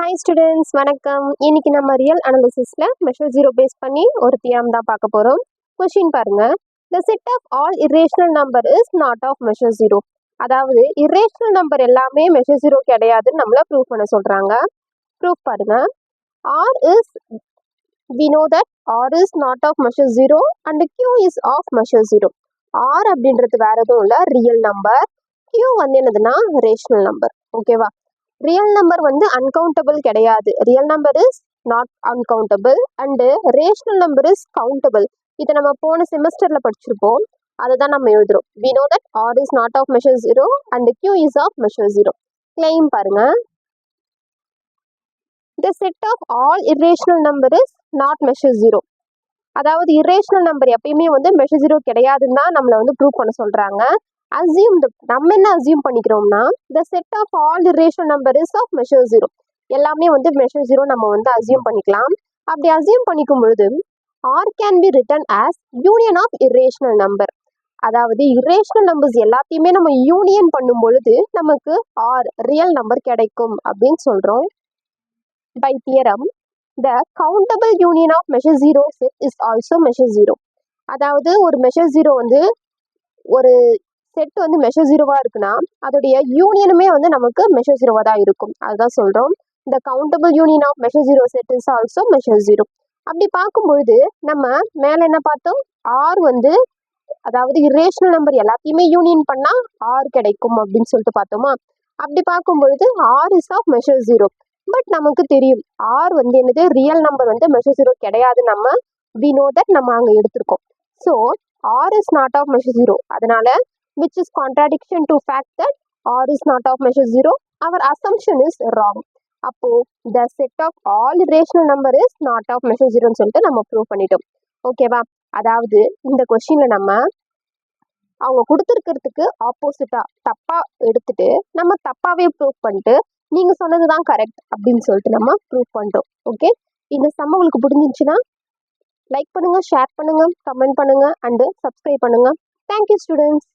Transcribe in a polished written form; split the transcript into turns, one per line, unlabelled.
Hi students, வணக்கம். இன்னைக்கு நம்ம ரியல் அனாலிசிஸ்ல மெஷர் ஜீரோ பேஸ் பண்ணி ஒரு தியரம் தான் பார்க்க போறோம். கொஸ்டின் பாருங்க. The set of all irrational number is not of measure zero. அதாவது irrational நம்பர் எல்லாமே மெஷர் ஜீரோ கிடையாதுன்னு நம்மள ப்ரூவ் பண்ண சொல்றாங்க. ப்ரூஃப் பாருங்க. R is, we know that R is not of measure zero and Q is of measure zero. R அப்படின்றது வேற எதுவும் இல்லை, ரியல் நம்பர். Q வந்து என்னதுன்னா ரேஷனல் நம்பர். ஓகேவா? ரியல் நம்பர் வந்து அன்கவுண்டபிள் கிடையாது. Real number is not uncountable and rational number is countable. இதை நம்ம போன செமஸ்டர்ல படிச்சிருப்போம். அதை தான் நம்ம எழுதுறோம். we know that R is not of measure zero and Q is of measure zero. Claim பாருங்க. the set of all irrational number is not measure zero. அதாவது irrational நம்பர் எப்பயுமே வந்து measure zero கிடையாதுன்னு தான் நம்மளை வந்து ப்ரூவ் பண்ண சொல்றாங்க. அசியூம், நம்ம என்ன assume பண்ணிக்கிறோம்னா the set of all irrational number is of measure zero. எல்லாமே வந்து measure zero நம்ம வந்து அசியூம் பண்ணிக்கலாம். அப்படி அசியூம் பண்ணிக்கும் பொழுது R can be written as union of irrational number. அதாவது irrational numbers எல்லாத்தையுமே நம்ம யூனியன் பண்ணும் பொழுது நமக்கு R ரியல் நம்பர் கிடைக்கும் அப்படின்னு சொல்றோம். By theorem, the countable union of measure zero set is also measure zero. அதாவது ஒரு measure zero வந்து ஒரு செட் வந்து மெஷர் ஜீரோவா இருக்குன்னா அதோடைய யூனியனுமே வந்து நமக்கு மெஷர் ஜீரோவா தான் இருக்கும். அதுதான் சொல்றோம். இந்த countable union of measure zero set is also measure zero. அப்படி பார்க்கும்பொழுது நம்ம மேல என்ன பார்த்தோம்? ஆர் வந்து அதாவது இரேஷனல் நம்பர் எல்லாத்தையுமே யூனியன் பண்ணா ஆர் கிடைக்கும் அப்படின்னு சொல்லிட்டு பார்த்தோமா. அப்படி பார்க்கும்பொழுது R is of measure zero. But நமக்கு தெரியும் ஆர் வந்து என்னது ரியல் நம்பர் வந்து மெஷர் ஜீரோ கிடையாது. நம்ம we know that நம்ம அங்க எடுத்திருக்கோம். So R is not of measure zero. அதனால which is contradiction to fact that R is not of measure zero. Our assumption is wrong. அப்போ the set of all irrational number is not of measure zero ன்னு சொல்லிட்டு நம்ம prove பண்ணிட்டோம். ஓகேவா? அதாவது இந்த கொஸ்டின்ல நம்ம அவங்க கொடுத்துருக்கிறதுக்கு ஆப்போசிட்டா தப்பா எடுத்துட்டு நம்ம தப்பாவே ப்ரூவ் பண்ணிட்டு நீங்க சொன்னதுதான் கரெக்ட் அப்படின்னு சொல்லிட்டு நம்ம ப்ரூவ் பண்றோம். ஓகே, இந்த சம் உங்களுக்கு புரிஞ்சிச்சுன்னா லைக் பண்ணுங்க, ஷேர் பண்ணுங்க, கமெண்ட் பண்ணுங்க அண்ட் சப்ஸ்கிரைப் பண்ணுங்க. Thank you students.